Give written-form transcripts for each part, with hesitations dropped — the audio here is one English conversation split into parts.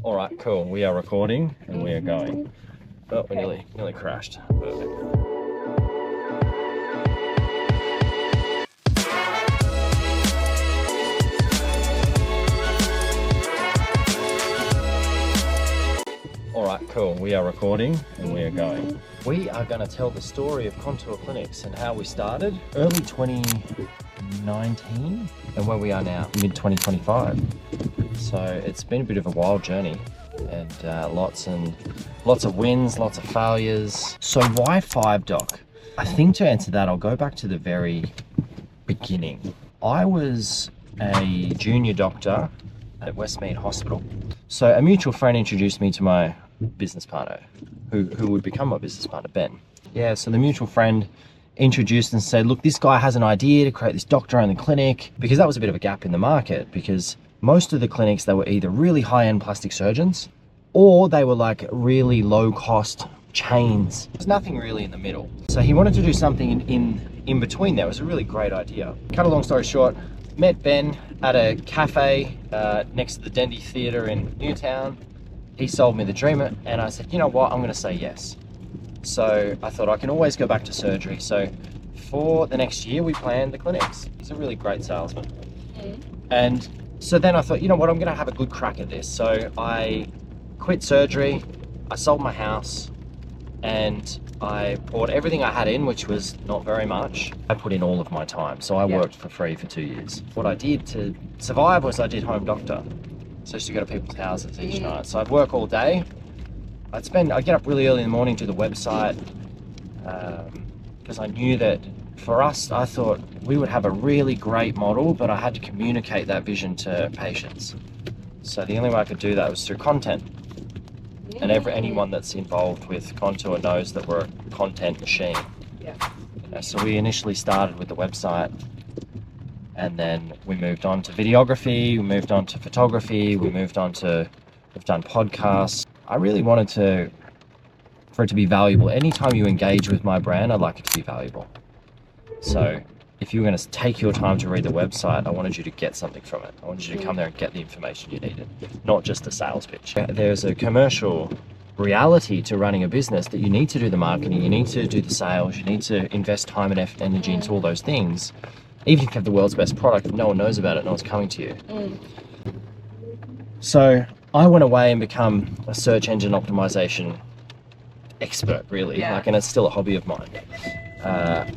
All right, cool. We are recording and we are going. Oh, we nearly crashed. Perfect. All right, cool. We are recording and we are going. We are going to tell the story of Contour Clinics and how we started early 2019 and where we are now, mid 2025. So it's been a bit of a wild journey, and lots of wins, lots of failures. So why 5Doc? I think to answer that, I'll go back to the very beginning. I was a junior doctor at Westmead Hospital. So a mutual friend introduced me to my business partner, who would become my business partner, Ben. Yeah, so the mutual friend introduced and said, look, this guy has an idea to create this doctor-only clinic, because that was a bit of a gap in the market, because most of the clinics, they were either really high-end plastic surgeons or they were like really low-cost chains. There's nothing really in the middle. So he wanted to do something in between there. It was a really great idea. Cut a long story short, met Ben at a cafe next to the Dendy Theatre in Newtown. He sold me the dream, and I said, you know what, I'm going to say yes. So I thought I can always go back to surgery. So for the next year, we planned the clinics. He's a really great salesman. And so then I thought, you know what, I'm going to have a good crack at this. So I quit surgery, I sold my house, and I poured everything I had in, which was not very much. I put in all of my time. So I worked for free for 2 years. What I did to survive was I did home doctor. So I used to go to people's houses each night. So I'd work all day. I'd get up really early in the morning, do the website, because I knew that for us, I thought we would have a really great model, but I had to communicate that vision to patients. So the only way I could do that was through content. And anyone that's involved with Contour knows that we're a content machine. Yeah. So we initially started with the website, and then we moved on to videography, we moved on to photography, we've done podcasts. I really wanted for it to be valuable. Anytime you engage with my brand, I'd like it to be valuable. So if you were going to take your time to read the website, I wanted you to get something from it. I wanted you to come there and get the information you needed, not just a sales pitch. There's a commercial reality to running a business that you need to do the marketing, you need to do the sales, you need to invest time and effort, energy into all those things. Even if you have the world's best product, if no one knows about it, no one's coming to you. So I went away and become a search engine optimization expert, really. And it's still a hobby of mine.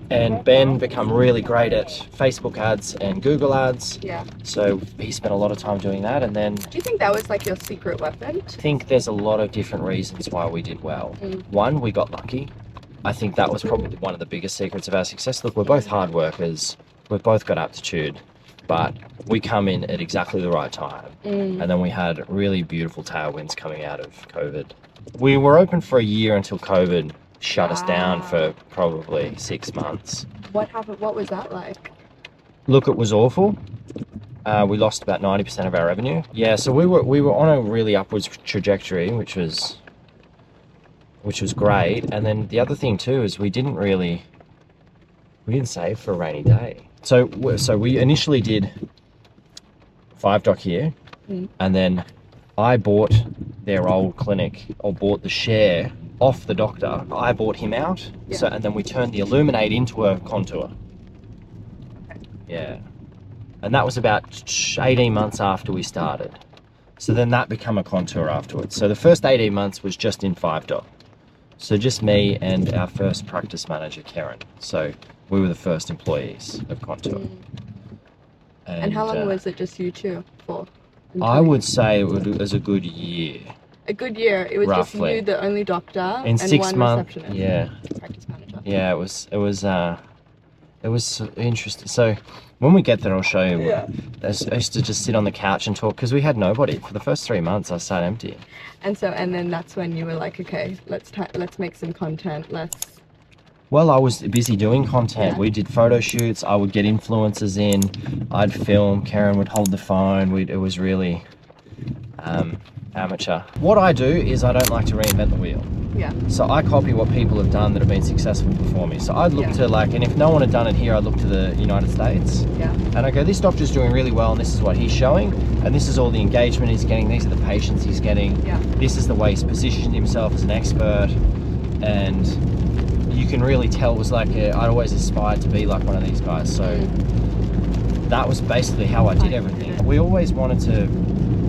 And Ben become really great at Facebook ads and Google ads. So he spent a lot of time doing that. And then, do you think that was like your secret weapon? I think there's a lot of different reasons why we did well. One, we got lucky. I think that was probably one of the biggest secrets of our success. Look, we're both hard workers. We've both got aptitude, but we come in at exactly the right time. And then we had really beautiful tailwinds coming out of COVID. We were open for a year until COVID shut us down for probably 6 months. What happened? What was that like? Look, it was awful. We lost about 90% of our revenue. Yeah, so we were on a really upwards trajectory, which was great. And then the other thing too is we didn't save for a rainy day. So we initially did 5Doc here, and then I bought their old clinic, or bought the share off the doctor. I bought him out, and then we turned the Illuminate into a Contour. Yeah, and that was about 18 months after we started. So then that became a Contour afterwards. So the first 18 months was just in 5Doc. So just me and our first practice manager, Karen. So we were the first employees of Contour. And how long was it just you two for? I would say it was a good year. A good year? It was roughly. Just you, the only doctor, in 6 one months. Receptionist. Yeah. Practice manager. Yeah, it was interesting. So when we get there, I'll show you. I used to just sit on the couch and talk, because we had nobody. For the first 3 months, I sat empty. And then that's when you were like, okay, let's make some content. Well, I was busy doing content. We did photo shoots. I would get influencers in. I'd film. Karen would hold the phone. It was really amateur. What I do is I don't like to reinvent the wheel. Yeah. So I copy what people have done that have been successful before me. So I'd look to like, and if no one had done it here, I'd look to the United States. Yeah. And I go, this doctor's doing really well, and this is what he's showing, and this is all the engagement he's getting, these are the patients he's getting, Yeah. this is the way he's positioned himself as an expert, and you can really tell it was like, I'd always aspired to be like one of these guys. So that was basically how I did everything. We always wanted to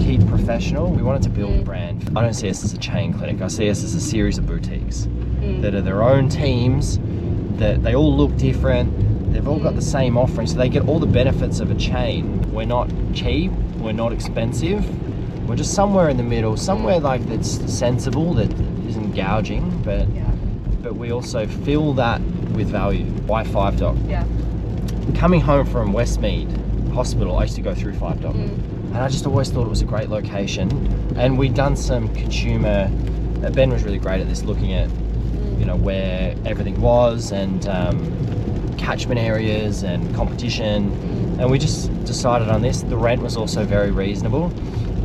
keep professional. We wanted to build a brand. I don't see us as a chain clinic. I see us as a series of boutiques that are their own teams, that they all look different. They've all got the same offering, so they get all the benefits of a chain. We're not cheap, we're not expensive. We're just somewhere in the middle, somewhere like that's sensible, that isn't gouging, but we also fill that with value. Why 5 Doc? Yeah. Coming home from Westmead Hospital, I used to go through 5 Doc. And I just always thought it was a great location. And we'd done some consumer, Ben was really great at this, looking at, you know, where everything was and catchment areas and competition. And we just decided on this. The rent was also very reasonable.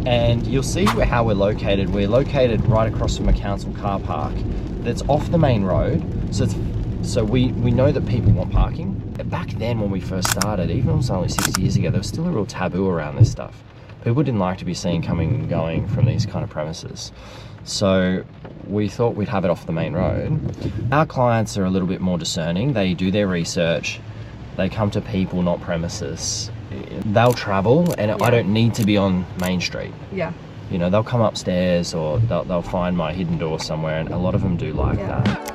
And you'll see how we're located. We're located right across from a council car park that's off the main road. So we know that people want parking. Back then when we first started, even it was only 6 years ago, there was still a real taboo around this stuff. People didn't like to be seen coming and going from these kind of premises. So we thought we'd have it off the main road. Our clients are a little bit more discerning. They do their research. They come to people, not premises. They'll travel, and I don't need to be on Main Street. Yeah. You know, they'll come upstairs, or they'll find my hidden door somewhere, and a lot of them do like that.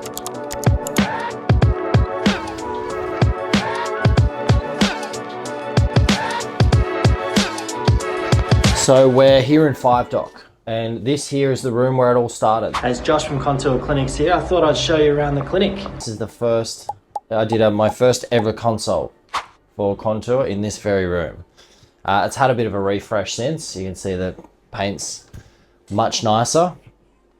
So we're here in 5 Doc, and this here is the room where it all started. As Josh from Contour Clinics here, I thought I'd show you around the clinic. This is the first, I did my first ever consult for Contour in this very room. It's had a bit of a refresh since. You can see the paint's much nicer,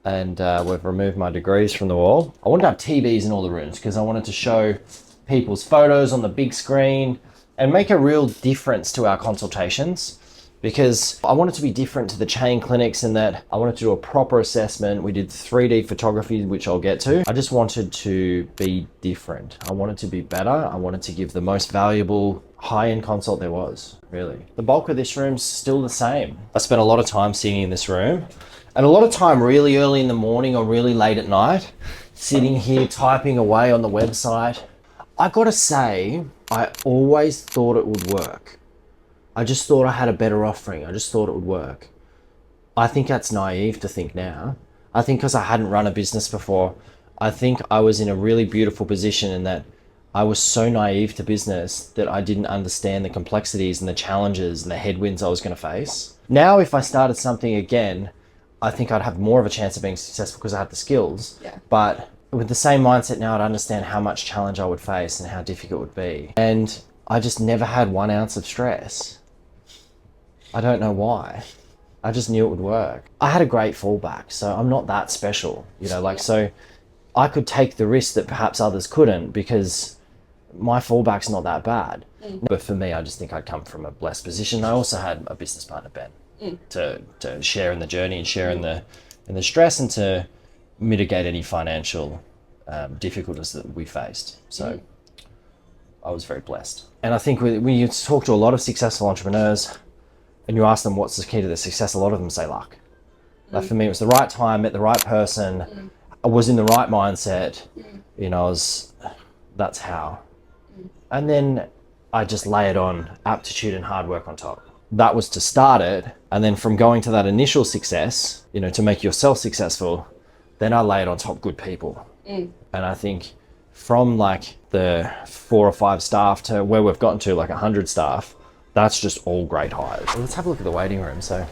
and we've removed my degrees from the wall. I wanted to have TVs in all the rooms because I wanted to show people's photos on the big screen and make a real difference to our consultations. Because I wanted to be different to the chain clinics in that I wanted to do a proper assessment. We did 3D photography, which I'll get to. I just wanted to be different. I wanted to be better. I wanted to give the most valuable high-end consult there was, really. The bulk of this room's still the same. I spent a lot of time sitting in this room, and a lot of time really early in the morning or really late at night, sitting here typing away on the website. I gotta say, I always thought it would work. I just thought I had a better offering. I just thought it would work. I think that's naive to think now. I think because I hadn't run a business before, I think I was in a really beautiful position in that I was so naive to business that I didn't understand the complexities and the challenges and the headwinds I was going to face. Now, if I started something again, I think I'd have more of a chance of being successful because I have the skills. Yeah. But with the same mindset now, I'd understand how much challenge I would face and how difficult it would be. And I just never had 1 ounce of stress. I don't know why. I just knew it would work. I had a great fallback, so I'm not that special, you know, like, so I could take the risk that perhaps others couldn't because my fallback's not that bad. But for me, I just think I'd come from a blessed position. I also had a business partner, Ben, to share in the journey and share in the stress and to mitigate any financial difficulties that we faced. So I was very blessed. And I think when you talk to a lot of successful entrepreneurs, and you ask them what's the key to their success, a lot of them say luck. Like for me, it was the right time, met the right person, I was in the right mindset, you know, that's how. And then I just layered on aptitude and hard work on top. That was to start it. And then from going to that initial success, you know, to make yourself successful, then I layered on top good people. And I think from like the 4 or 5 staff to where we've gotten to like 100 staff, that's just all great hires. Let's have a look at the waiting room. So,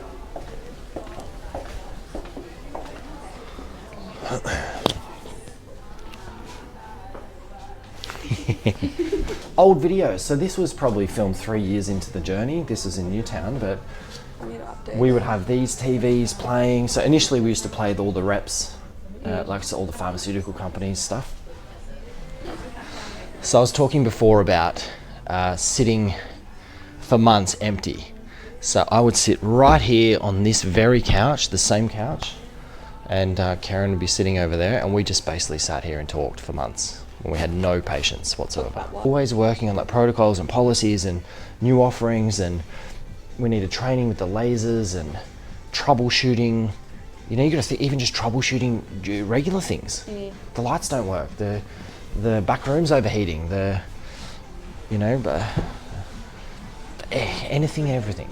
old videos. So this was probably filmed 3 years into the journey. This is in Newtown, but we would have these TVs playing. So initially we used to play all the reps, like so all the pharmaceutical companies stuff. So I was talking before about sitting for months empty. So I would sit right here on this very couch, the same couch, and Karen would be sitting over there, and we just basically sat here and talked for months when we had no patience whatsoever. Always working on like protocols and policies and new offerings, and we needed training with the lasers and troubleshooting. You know, you got to think, even just troubleshooting regular things. The lights don't work, the back room's overheating, anything and everything.